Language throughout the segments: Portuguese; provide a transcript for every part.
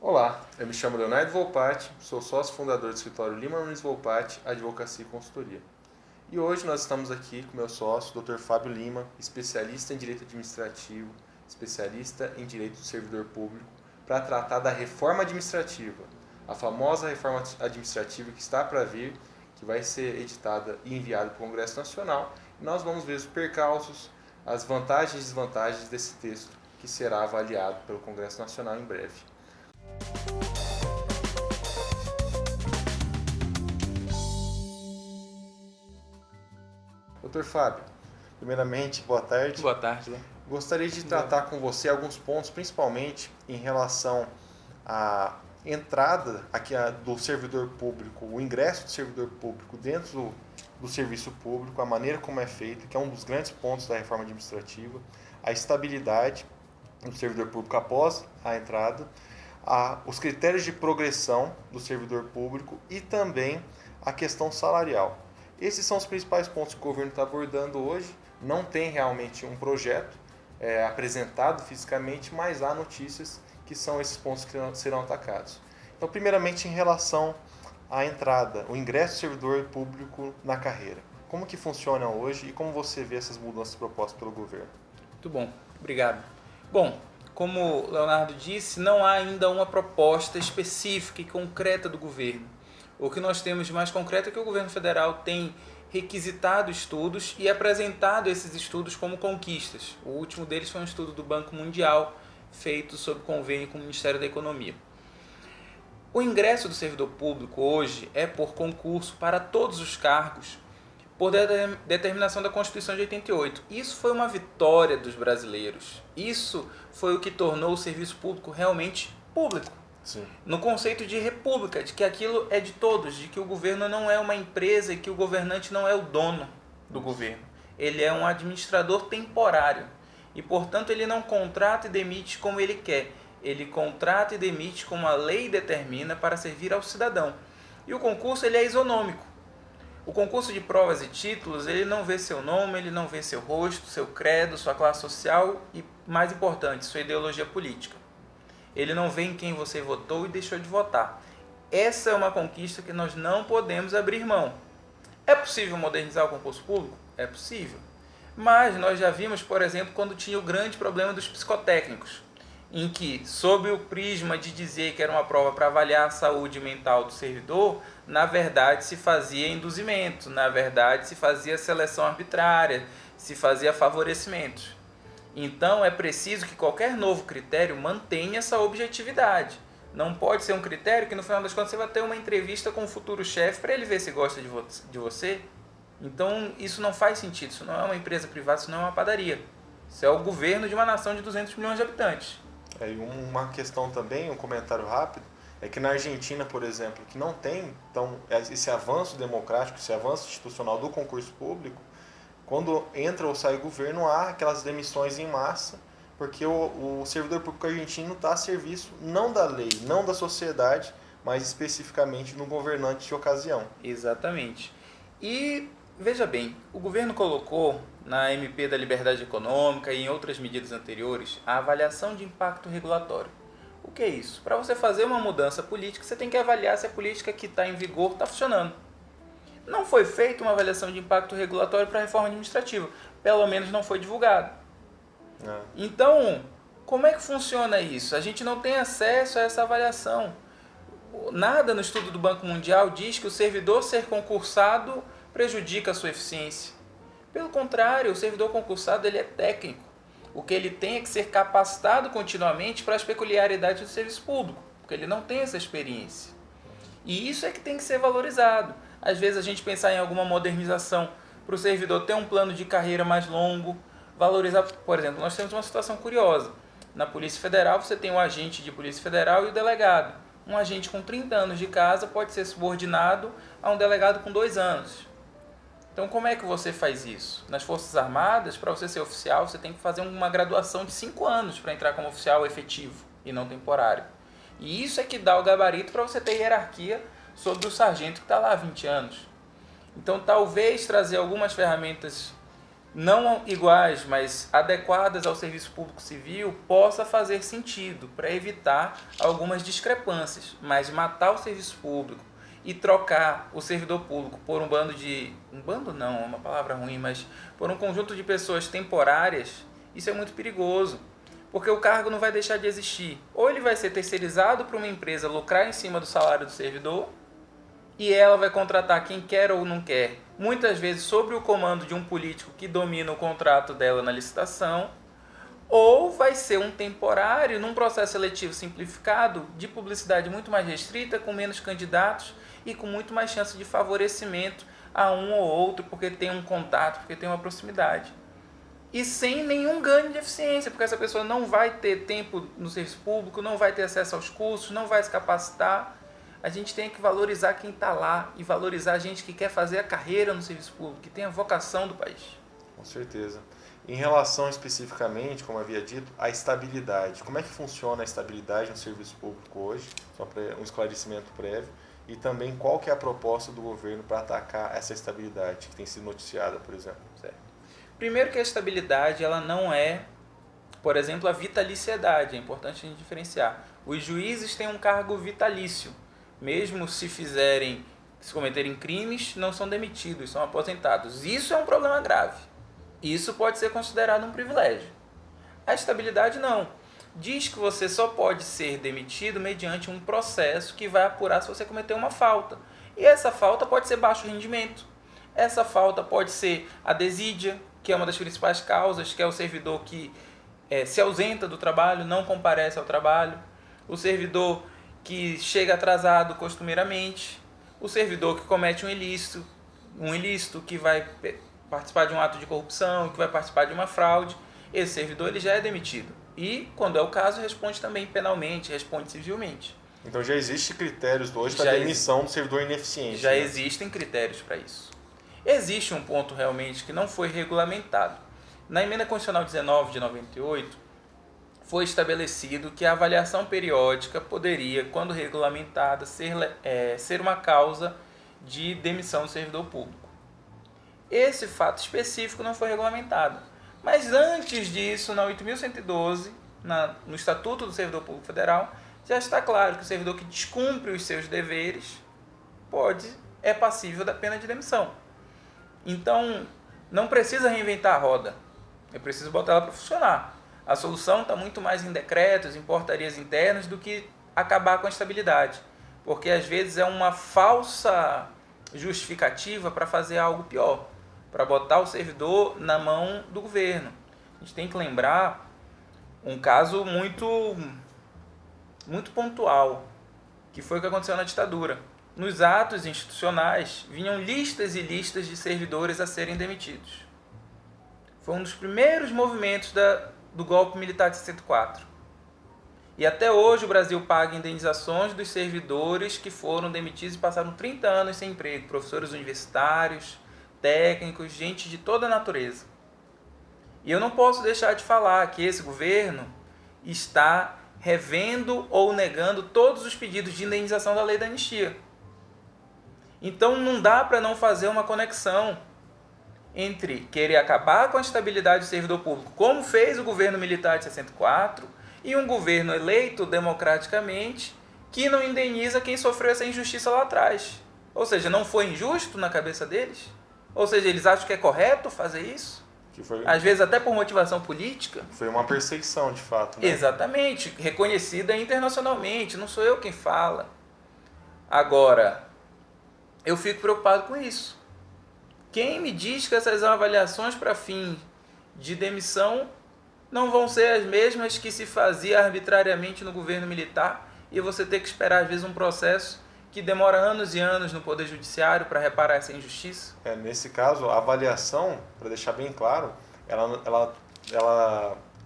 Olá, eu me chamo Leonardo Volpatti, sou sócio fundador do escritório Lima Nunes Volpatti, Advocacia e Consultoria. E hoje nós estamos aqui com meu sócio, Dr. Fábio Lima, especialista em Direito Administrativo, especialista em Direito do Servidor Público, para tratar da reforma administrativa, a famosa reforma administrativa que está para vir, que vai ser editada e enviada para o Congresso Nacional. E nós vamos ver os percalços, as vantagens e desvantagens desse texto, que será avaliado pelo Congresso Nacional em breve. Dr. Fábio, primeiramente, boa tarde. Boa tarde, né? Gostaria de tratar com você alguns pontos, principalmente em relação à entrada aqui do servidor público, o ingresso do servidor público dentro do serviço público, a maneira como é feito, que é um dos grandes pontos da reforma administrativa, a estabilidade do servidor público após a entrada, os critérios de progressão do servidor público e também a questão salarial. Esses são os principais pontos que o governo está abordando hoje. Não tem realmente um projeto apresentado fisicamente, mas há notícias que são esses pontos que serão atacados. Então, primeiramente, em relação à entrada, o ingresso do servidor público na carreira. Como que funciona hoje e como você vê essas mudanças propostas pelo governo? Muito bom, obrigado. Bom, como o Leonardo disse, não há ainda uma proposta específica e concreta do governo. O que nós temos de mais concreto é que o governo federal tem requisitado estudos e apresentado esses estudos como conquistas. O último deles foi um estudo do Banco Mundial, feito sob convênio com o Ministério da Economia. O ingresso do servidor público hoje é por concurso para todos os cargos, por determinação da Constituição de 88. Isso foi uma vitória dos brasileiros. Isso foi o que tornou o serviço público realmente público. Sim. No conceito de república, de que aquilo é de todos, de que o governo não é uma empresa e que o governante não é o dono do governo. Ele é um administrador temporário e, portanto, ele não contrata e demite como ele quer. Ele contrata e demite como a lei determina para servir ao cidadão. E o concurso ele é isonômico. O concurso de provas e títulos, ele não vê seu nome, ele não vê seu rosto, seu credo, sua classe social e, mais importante, sua ideologia política. Ele não vê em quem você votou e deixou de votar. Essa é uma conquista que nós não podemos abrir mão. É possível modernizar o concurso público? É possível. Mas nós já vimos, por exemplo, quando tinha o grande problema dos psicotécnicos, em que, sob o prisma de dizer que era uma prova para avaliar a saúde mental do servidor, na verdade se fazia induzimento, na verdade se fazia seleção arbitrária, se fazia favorecimentos. Então é preciso que qualquer novo critério mantenha essa objetividade. Não pode ser um critério que no final das contas você vai ter uma entrevista com o futuro chefe para ele ver se gosta de você. Então isso não faz sentido, isso não é uma empresa privada, isso não é uma padaria. Isso é o governo de uma nação de 200 milhões de habitantes. E uma questão também, um comentário rápido, é que na Argentina, por exemplo, que não tem então, esse avanço democrático, esse avanço institucional do concurso público, quando entra ou sai o governo, há aquelas demissões em massa, porque o servidor público argentino está a serviço não da lei, não da sociedade, mas especificamente no governante de ocasião. Exatamente. E, veja bem, o governo colocou na MP da Liberdade Econômica e em outras medidas anteriores a avaliação de impacto regulatório. O que é isso? Para você fazer uma mudança política, você tem que avaliar se a política que está em vigor está funcionando. Não foi feita uma avaliação de impacto regulatório para a reforma administrativa. Pelo menos não foi divulgado. Então, como é que funciona isso? A gente não tem acesso a essa avaliação. Nada no estudo do Banco Mundial diz que o servidor ser concursado prejudica a sua eficiência. Pelo contrário, o servidor concursado ele é técnico. O que ele tem é que ser capacitado continuamente para as peculiaridades do serviço público, porque ele não tem essa experiência. E isso é que tem que ser valorizado. Às vezes a gente pensar em alguma modernização para o servidor ter um plano de carreira mais longo, valorizar, por exemplo, nós temos uma situação curiosa. Na Polícia Federal você tem o agente de Polícia Federal e o delegado. Um agente com 30 anos de casa pode ser subordinado a um delegado com 2 anos. Então como é que você faz isso? Nas Forças Armadas, para você ser oficial, você tem que fazer uma graduação de 5 anos para entrar como oficial efetivo e não temporário. E isso é que dá o gabarito para você ter hierarquia sobre o sargento que está lá há 20 anos. Então talvez trazer algumas ferramentas não iguais, mas adequadas ao serviço público civil, possa fazer sentido para evitar algumas discrepâncias. Mas matar o serviço público e trocar o servidor público por um bando não, é uma palavra ruim, mas por um conjunto de pessoas temporárias, isso é muito perigoso, porque o cargo não vai deixar de existir. Ou ele vai ser terceirizado para uma empresa lucrar em cima do salário do servidor, e ela vai contratar quem quer ou não quer, muitas vezes sob o comando de um político que domina o contrato dela na licitação, ou vai ser um temporário num processo seletivo simplificado, de publicidade muito mais restrita, com menos candidatos e com muito mais chance de favorecimento a um ou outro, porque tem um contato, porque tem uma proximidade. E sem nenhum ganho de eficiência, porque essa pessoa não vai ter tempo no serviço público, não vai ter acesso aos cursos, não vai se capacitar. A gente tem que valorizar quem está lá e valorizar a gente que quer fazer a carreira no serviço público, que tem a vocação do país. Com certeza. Em relação especificamente, como havia dito, à estabilidade. Como é que funciona a estabilidade no serviço público hoje? Só para um esclarecimento prévio. E também qual que é a proposta do governo para atacar essa estabilidade que tem sido noticiada, por exemplo? Certo. Primeiro que a estabilidade ela não é, por exemplo, a vitaliciedade. É importante a gente diferenciar. Os juízes têm um cargo vitalício. Mesmo se cometerem crimes, não são demitidos, são aposentados. Isso é um problema grave. Isso pode ser considerado um privilégio. A estabilidade não. Diz que você só pode ser demitido mediante um processo que vai apurar se você cometeu uma falta. E essa falta pode ser baixo rendimento. Essa falta pode ser a desídia, que é uma das principais causas, que é o servidor que se ausenta do trabalho, não comparece ao trabalho. O servidor que chega atrasado costumeiramente, o servidor que comete um ilícito que vai participar de um ato de corrupção, que vai participar de uma fraude, esse servidor ele já é demitido. E, quando é o caso, responde também penalmente, responde civilmente. Então já existem critérios hoje para demissão do servidor ineficiente. Já existem critérios para isso. Existe um ponto realmente que não foi regulamentado. Na Emenda Constitucional 19 de 98, foi estabelecido que a avaliação periódica poderia, quando regulamentada, ser uma causa de demissão do servidor público. Esse fato específico não foi regulamentado. Mas antes disso, na 8.112, no Estatuto do Servidor Público Federal, já está claro que o servidor que descumpre os seus deveres é passível da pena de demissão. Então, não precisa reinventar a roda. É preciso botar ela para funcionar. A solução está muito mais em decretos, em portarias internas, do que acabar com a estabilidade. Porque, às vezes, é uma falsa justificativa para fazer algo pior, para botar o servidor na mão do governo. A gente tem que lembrar um caso muito pontual, que foi o que aconteceu na ditadura. Nos atos institucionais, vinham listas e listas de servidores a serem demitidos. Foi um dos primeiros movimentos do golpe militar de 64. E até hoje o Brasil paga indenizações dos servidores que foram demitidos e passaram 30 anos sem emprego. Professores universitários, técnicos, gente de toda a natureza. E eu não posso deixar de falar que esse governo está revendo ou negando todos os pedidos de indenização da lei da anistia. Então não dá para não fazer uma conexão entre querer acabar com a estabilidade do servidor público, como fez o governo militar de 64, e um governo eleito democraticamente que não indeniza quem sofreu essa injustiça lá atrás. Ou seja, não foi injusto na cabeça deles? Ou seja, eles acham que é correto fazer isso? Às vezes até por motivação política. Foi uma perseguição, de fato. Né? Exatamente, reconhecida internacionalmente, não sou eu quem fala. Agora, eu fico preocupado com isso. Quem me diz que essas avaliações para fim de demissão não vão ser as mesmas que se fazia arbitrariamente no governo militar e você ter que esperar, às vezes, um processo que demora anos e anos no Poder Judiciário para reparar essa injustiça? Nesse caso, a avaliação, para deixar bem claro,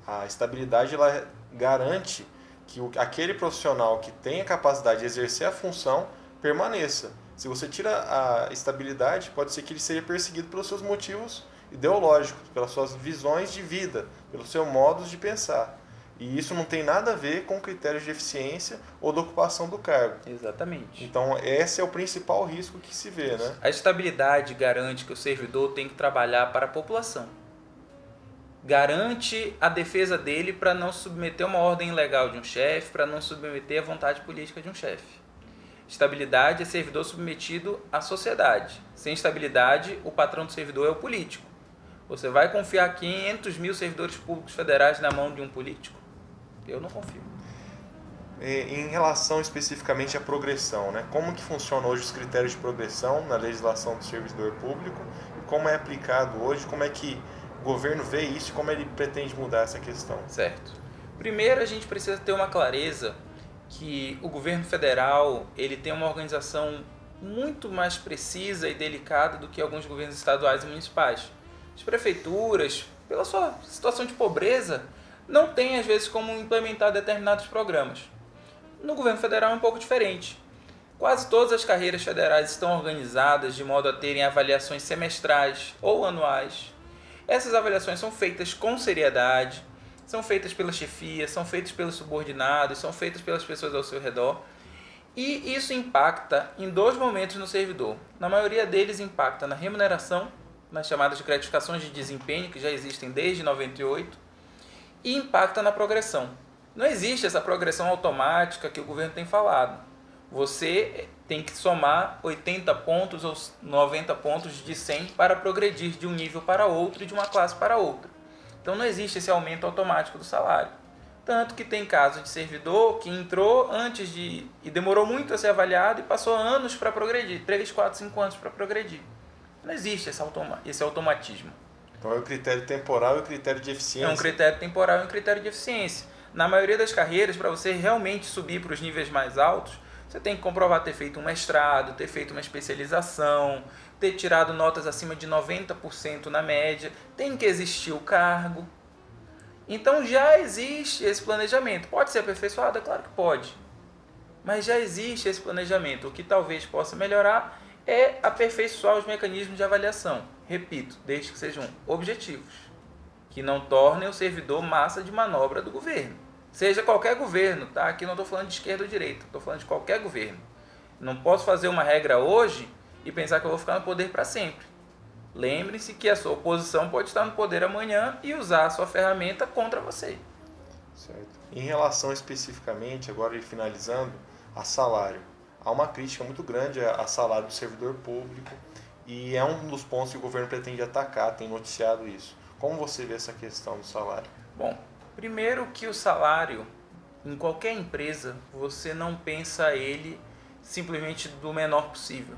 a estabilidade ela garante que aquele profissional que tem a capacidade de exercer a função permaneça. Se você tira a estabilidade, pode ser que ele seja perseguido pelos seus motivos ideológicos, pelas suas visões de vida, pelos seus modos de pensar. E isso não tem nada a ver com critérios de eficiência ou da ocupação do cargo. Exatamente. Então, esse é o principal risco que se vê, né? A estabilidade garante que o servidor tem que trabalhar para a população. garante a defesa dele para não submeter uma ordem ilegal de um chefe, para não submeter a vontade política de um chefe. Estabilidade é servidor submetido à sociedade. Sem estabilidade, o patrão do servidor é o político. Você vai confiar 500 mil servidores públicos federais na mão de um político? Eu não confio. Em relação especificamente à progressão, né? Como que funcionam hoje os critérios de progressão na legislação do servidor público? Como é aplicado hoje? Como é que o governo vê isso e como ele pretende mudar essa questão? Certo. Primeiro, a gente precisa ter uma clareza que o governo federal ele tem uma organização muito mais precisa e delicada do que alguns governos estaduais e municipais. As prefeituras, pela sua situação de pobreza, não têm às vezes como implementar determinados programas. No governo federal é um pouco diferente. Quase todas as carreiras federais estão organizadas de modo a terem avaliações semestrais ou anuais. Essas avaliações são feitas com seriedade, são feitas pela chefia, são feitas pelos subordinados, são feitas pelas pessoas ao seu redor. E isso impacta em 2 momentos no servidor. Na maioria deles impacta na remuneração, nas chamadas de gratificações de desempenho, que já existem desde 98, e impacta na progressão. Não existe essa progressão automática que o governo tem falado. Você tem que somar 80 pontos ou 90 pontos de 100 para progredir de um nível para outro e de uma classe para outra. Então não existe esse aumento automático do salário. Tanto que tem casos de servidor que entrou antes e demorou muito a ser avaliado e passou anos para progredir, 3, 4, 5 anos para progredir. Não existe esse automatismo. Então é o critério temporal e o critério de eficiência. É um critério temporal e um critério de eficiência. Na maioria das carreiras, para você realmente subir para os níveis mais altos, você tem que comprovar ter feito um mestrado, ter feito uma especialização, ter tirado notas acima de 90% na média, tem que existir o cargo. Então já existe esse planejamento. Pode ser aperfeiçoado? É claro que pode. Mas já existe esse planejamento. O que talvez possa melhorar é aperfeiçoar os mecanismos de avaliação. Repito, desde que sejam objetivos, que não tornem o servidor massa de manobra do governo. Seja qualquer governo, tá? Aqui não estou falando de esquerda ou direita, estou falando de qualquer governo. Não posso fazer uma regra hoje e pensar que eu vou ficar no poder para sempre. Lembre-se que a sua oposição pode estar no poder amanhã e usar a sua ferramenta contra você. Certo. Em relação especificamente, agora finalizando, a salário. Há uma crítica muito grande a salário do servidor público e é um dos pontos que o governo pretende atacar, tem noticiado isso. Como você vê essa questão do salário? Bom, primeiro que o salário, em qualquer empresa, você não pensa ele simplesmente do menor possível.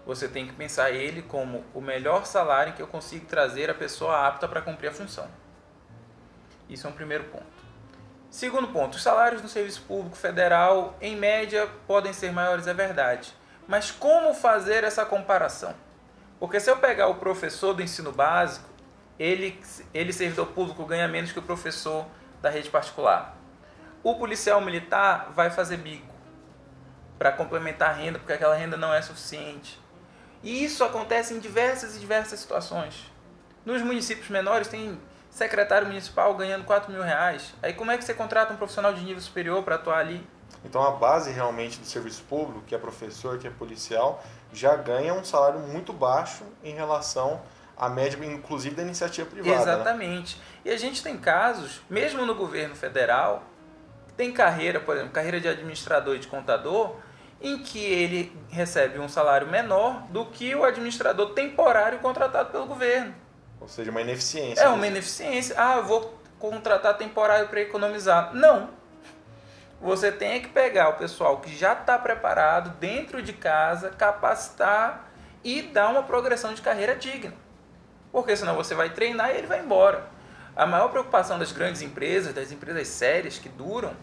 Você tem que pensar ele como o melhor salário que eu consigo trazer a pessoa apta para cumprir a função. Isso é um primeiro ponto. Segundo ponto, os salários no serviço público federal, em média, podem ser maiores, é verdade. Mas como fazer essa comparação? Porque se eu pegar o professor do ensino básico, ele servidor público, ganha menos que o professor da rede particular. O policial militar vai fazer bico para complementar a renda, porque aquela renda não é suficiente. E isso acontece em diversas e diversas situações. Nos municípios menores tem secretário municipal ganhando R$4.000. Aí como é que você contrata um profissional de nível superior para atuar ali? Então a base realmente do serviço público, que é professor, que é policial, já ganha um salário muito baixo em relação à média, inclusive da iniciativa privada. Exatamente. Né? E a gente tem casos, mesmo no governo federal, tem carreira, por exemplo, carreira de administrador e de contador, em que ele recebe um salário menor do que o administrador temporário contratado pelo governo. Ou seja, uma ineficiência. É uma ineficiência. Ah, eu vou contratar temporário para economizar. Não. Você tem que pegar o pessoal que já está preparado dentro de casa, capacitar e dar uma progressão de carreira digna. Porque senão você vai treinar e ele vai embora. A maior preocupação das grandes empresas, das empresas sérias que duram,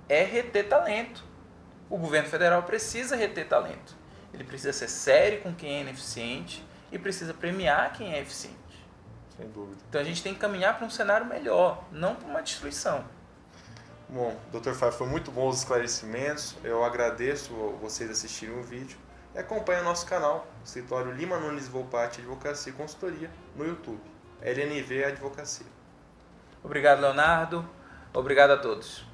é reter talento. O governo federal precisa reter talento. Ele precisa ser sério com quem é ineficiente e precisa premiar quem é eficiente. Sem dúvida. Então a gente tem que caminhar para um cenário melhor, não para uma destruição. Bom, Dr. Fábio, foi muito bom os esclarecimentos. Eu agradeço vocês assistirem o vídeo e acompanhem o nosso canal, o Escritório Lima Nunes Volpatti Advocacia e Consultoria, no YouTube. LNV Advocacia. Obrigado, Leonardo. Obrigado a todos.